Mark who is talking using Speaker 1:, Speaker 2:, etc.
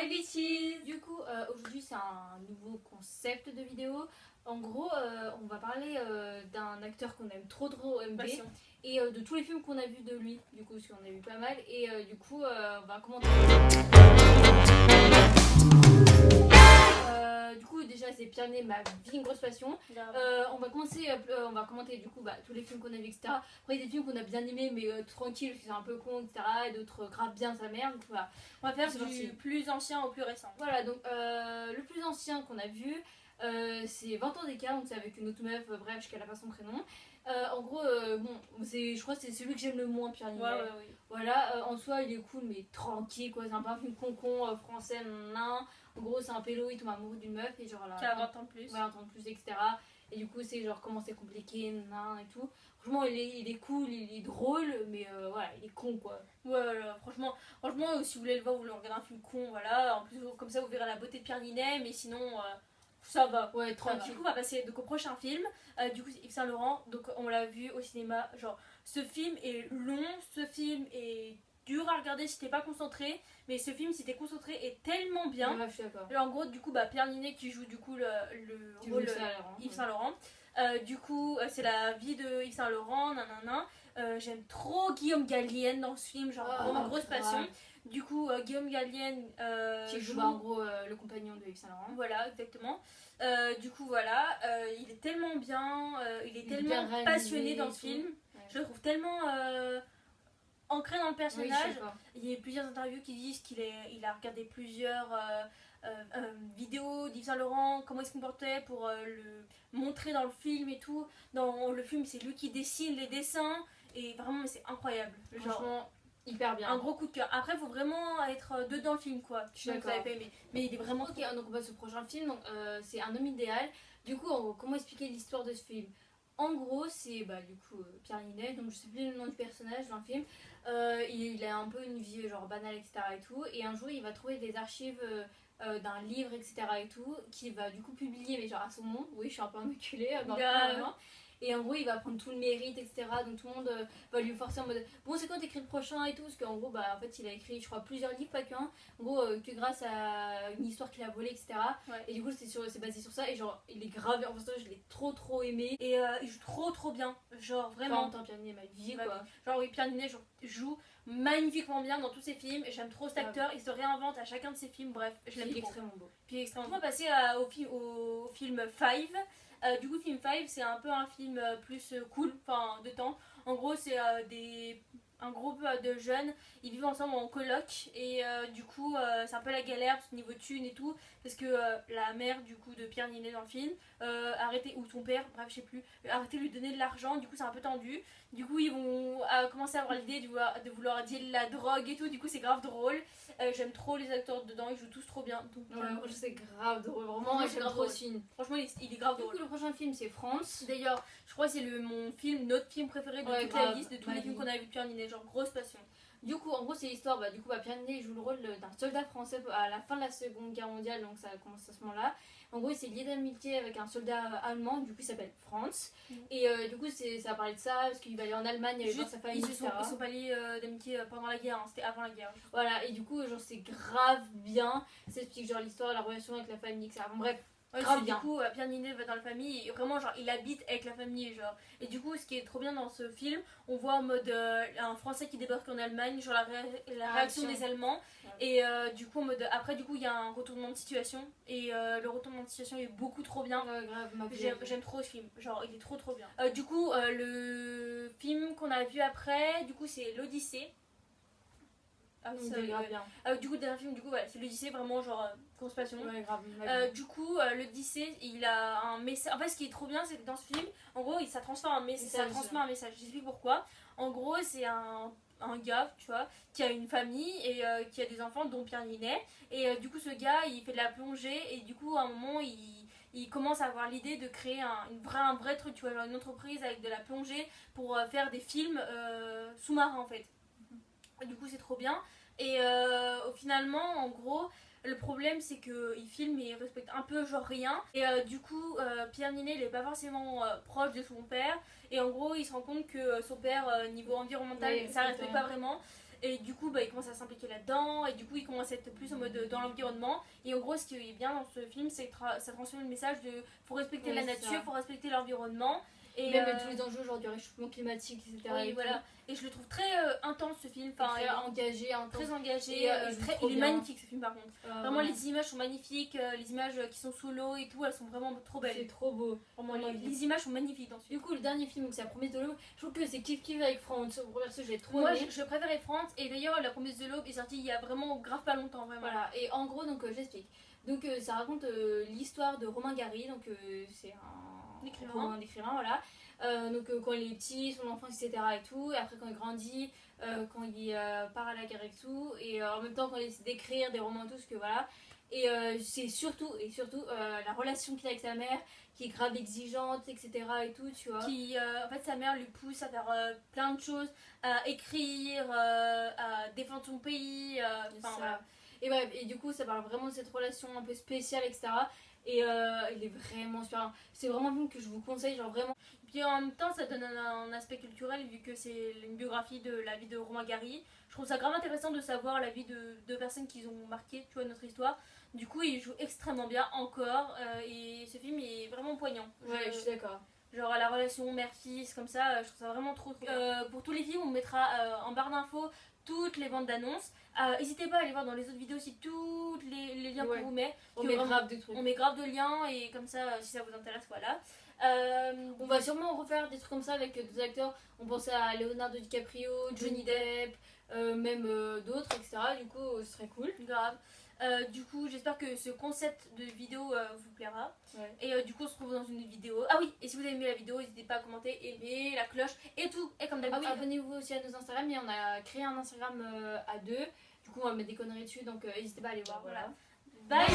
Speaker 1: Hi bitches.
Speaker 2: Du coup, aujourd'hui c'est un nouveau concept de vidéo. En gros, on va parler d'un acteur qu'on aime trop aimer et de tous les films qu'on a vus de lui. Du coup, parce qu'on a vu pas mal et du coup, on va commenter. Du coup, déjà c'est Pierre-Ninet, ma vie, une grosse passion. On va commenter du coup tous les films qu'on a vus, etc. Après, il y a des films qu'on a bien aimés, mais tranquille, parce que c'est un peu con, etc. Et d'autres grave bien sa mère. Donc voilà.
Speaker 1: On va faire du plus ancien au plus récent.
Speaker 2: Voilà, donc le plus ancien qu'on a vu, c'est 20 ans d'écart, donc c'est avec une autre meuf, bref, je ne pas son prénom. En gros, je crois que c'est celui que j'aime le moins, Pierre-Ninet.
Speaker 1: Ouais.
Speaker 2: Voilà, en soi, il est cool, mais tranquille, quoi. C'est un peu un film con français, nan. En gros, c'est un pélo, il tombe amoureux d'une meuf et genre là.
Speaker 1: Qui a 20 ans de plus.
Speaker 2: Ouais, 20 ans de plus, etc. Et du coup, c'est genre comment c'est compliqué, nan et tout. Franchement, il est cool, il est drôle, mais voilà, il est con, quoi.
Speaker 1: Ouais, voilà, franchement, si vous voulez le voir, vous voulez regarder un film con, voilà. En plus, comme ça, vous verrez la beauté de Pierre-Ninet, mais sinon, ça va.
Speaker 2: Ouais, tranquille.
Speaker 1: Du coup, on va passer donc, au prochain film. Du coup, c'est Yves Saint Laurent. Donc, on l'a vu au cinéma. Genre, ce film est long, ce film est dur à regarder si t'es pas concentré. Mais ce film, si t'es concentré, est tellement bien.
Speaker 2: Ouais, je suis d'accord.
Speaker 1: En gros, du coup, Pierre Ninet qui joue du coup le rôle Yves Saint Laurent. Du coup, c'est la vie de Yves Saint Laurent, nanana. J'aime trop Guillaume Gallienne dans ce film, genre vraiment grosse passion. Du coup, Guillaume Gallienne
Speaker 2: qui joue en gros le compagnon de Yves Saint Laurent.
Speaker 1: Voilà, exactement. Du coup, voilà, il est tellement bien, il est tellement passionné dans le film. Ouais. Je le trouve tellement ancré dans le personnage. Oui, il y a plusieurs interviews qui disent qu'il a regardé plusieurs vidéos d'Yves Saint Laurent, comment il se comportait pour le montrer dans le film et tout. Dans le film, c'est lui qui dessine les dessins et vraiment, c'est incroyable.
Speaker 2: Franchement, hyper bien.
Speaker 1: Un gros coup de cœur. Après, il faut vraiment être dedans le film, quoi.
Speaker 2: Je suis d'accord.
Speaker 1: Mais il est vraiment.
Speaker 2: Ok, donc on passe au prochain film. Donc, c'est Un homme idéal. Du coup, comment expliquer l'histoire de ce film? En gros, c'est du coup Pierre Ninet, donc je sais plus le nom du personnage dans le film. Il a un peu une vie genre banale, etc. et tout. Et un jour, il va trouver des archives d'un livre, etc. et tout, qu'il va du coup publier, mais genre à son nom. Oui, je suis un peu enculée dans le film. Et en gros, il va prendre tout le mérite, etc. Donc tout le monde va lui forcer en mode bon, c'est quand t'écris le prochain et tout. Parce qu'en gros, en fait, il a écrit, je crois, plusieurs livres, pas qu'un. En gros, que grâce à une histoire qu'il a volée, etc. Ouais. Et du coup, c'est basé sur ça. Et genre, il est grave. En fait, je l'ai trop aimé.
Speaker 1: Et il joue trop bien. Genre, vraiment.
Speaker 2: Pierre Ninet, ma vie, quoi.
Speaker 1: Genre, oui, Pierre Ninet joue magnifiquement bien dans tous ses films. J'aime trop cet acteur. Il se réinvente à chacun de ses films. Bref, je l'aime
Speaker 2: extrêmement beau.
Speaker 1: On va passer au film Five. Du coup, film 5, c'est un peu un film plus cool, enfin de temps. En gros, c'est un groupe de jeunes, ils vivent ensemble en coloc et du coup, c'est un peu la galère niveau thune et tout, parce que la mère du coup de Pierre Ninet dans le film, ou son père, bref, je sais plus, arrêté de lui donner de l'argent, du coup, c'est un peu tendu. Du coup, ils vont commencer à avoir l'idée de vouloir dealer la drogue et tout, du coup, c'est grave drôle. J'aime trop les acteurs dedans, ils jouent tous trop bien. Donc,
Speaker 2: c'est grave drôle, vraiment, j'aime trop ce film.
Speaker 1: Franchement, il est grave drôle.
Speaker 2: Du coup, le prochain film, c'est France.
Speaker 1: D'ailleurs, je crois que c'est notre film préféré de toute la liste, de tous les films qu'on a vu de Pierre Ninet, genre grosse passion.
Speaker 2: Du coup, en gros, c'est l'histoire, Pierre Ninet joue le rôle d'un soldat français à la fin de la Seconde Guerre mondiale, donc ça commence à ce moment-là. En gros, il s'est lié d'amitié avec un soldat allemand, du coup, il s'appelle Franz. Et du coup, ça a parlé de ça, parce qu'il va aller en Allemagne, il va voir sa famille, etc.
Speaker 1: Ils sont pas liés d'amitié pendant la guerre, c'était avant la guerre.
Speaker 2: Voilà, et du coup, genre, c'est grave bien. Ça explique, genre, l'histoire, la relation avec la famille, etc. Bon, bref.
Speaker 1: Du coup, Pierre Ninet va dans la famille et vraiment, genre, il habite avec la famille, genre. Et du coup, ce qui est trop bien dans ce film, on voit en mode un Français qui débarque en Allemagne, genre la réaction des Allemands. Et du coup, en mode après, du coup, il y a un retournement de situation. Et le retournement de situation est beaucoup trop bien. J'aime trop ce film, genre, il est trop bien. Du coup, le film qu'on a vu après, du coup, c'est l'Odyssée. Du coup, le dernier film, c'est l'Odyssée, vraiment, genre, grosse passion. Du coup, l'Odyssée, il a un message. En fait, ce qui est trop bien, c'est que dans ce film, en gros, ça transmet un message. J'explique pourquoi. En gros, c'est un gars, tu vois, qui a une famille et qui a des enfants, dont Pierre Ninet. Et du coup, ce gars, il fait de la plongée et du coup, à un moment, il commence à avoir l'idée de créer un vrai truc, tu vois, genre une entreprise avec de la plongée pour faire des films sous-marins, en fait. Du coup, c'est trop bien. Et finalement, en gros, le problème c'est qu'il filme et il respecte un peu genre rien. Et du coup, Pierre Ninet, il est pas forcément proche de son père. Et en gros, il se rend compte que son père, niveau environnemental, ça respecte pas vraiment. Et du coup, il commence à s'impliquer là-dedans. Et du coup, il commence à être plus en mode dans l'environnement. Et en gros, ce qui est bien dans ce film, c'est que ça transmet le message de faut respecter la nature, faut respecter l'environnement.
Speaker 2: Et même tous les enjeux genre du réchauffement climatique, etc.
Speaker 1: Oui, voilà. Et je le trouve très intense ce film.
Speaker 2: Enfin, très engagé,
Speaker 1: très engagé. Il est magnifique ce film par contre. Vraiment, les images sont magnifiques. Les images qui sont sous l'eau et tout, elles sont vraiment trop belles.
Speaker 2: C'est trop beau.
Speaker 1: Vraiment, les images sont magnifiques dans ce film.
Speaker 2: Du coup, le dernier film, c'est La Promesse de l'Aube. Je trouve que c'est kiff kiff avec France. Pour perso, j'ai trop
Speaker 1: aimé.
Speaker 2: Moi,
Speaker 1: je préférais France. Et d'ailleurs, La Promesse de l'Aube est sortie il y a vraiment grave pas longtemps. Vraiment.
Speaker 2: Voilà. Et en gros, donc j'explique. Donc, ça raconte l'histoire de Romain Gary. Donc, c'est un écrivain, voilà. Donc quand il est petit, son enfance, etc. et tout, et après quand il grandit, quand il part à la guerre et tout, et en même temps quand il essaie d'écrire des romans et tout, ce que voilà. Et c'est surtout la relation qu'il a avec sa mère, qui est grave exigeante, etc. et tout, tu vois.
Speaker 1: En fait, sa mère lui pousse à faire plein de choses, à écrire, à défendre son pays, voilà.
Speaker 2: Et bref, et du coup ça parle vraiment de cette relation un peu spéciale, etc. Et il est vraiment super. C'est vraiment un film que je vous conseille, genre vraiment.
Speaker 1: Puis en même temps, ça donne un aspect culturel vu que c'est une biographie de la vie de Romain Gary. Je trouve ça grave intéressant de savoir la vie de personnes qui ont marqué, tu vois, notre histoire. Du coup, il joue extrêmement bien encore et ce film est vraiment poignant.
Speaker 2: Ouais, je suis d'accord.
Speaker 1: Genre la relation mère-fils, comme ça, je trouve ça vraiment trop bien. Pour tous les films, on mettra en barre d'infos toutes les bandes d'annonces. N'hésitez pas à aller voir dans les autres vidéos aussi tous les liens qu'on vous met.
Speaker 2: On met grave des trucs.
Speaker 1: On met grave de liens et comme ça, si ça vous intéresse, voilà.
Speaker 2: On va sûrement refaire des trucs comme ça avec d'autres acteurs. On pensait à Leonardo DiCaprio, Johnny Depp, même d'autres, etc. Du coup, ce serait cool.
Speaker 1: Grave. Du coup, j'espère que ce concept de vidéo vous plaira.
Speaker 2: Ouais.
Speaker 1: Et du coup, on se retrouve dans une vidéo. Ah oui, et si vous avez aimé la vidéo, n'hésitez pas à commenter, aimer, la cloche et tout. Et comme d'habitude,
Speaker 2: abonnez-vous aussi à nos Instagram. Et on a créé un Instagram à deux. Du coup, on va mettre des conneries dessus, donc n'hésitez pas à aller voir.
Speaker 1: Voilà. Bye.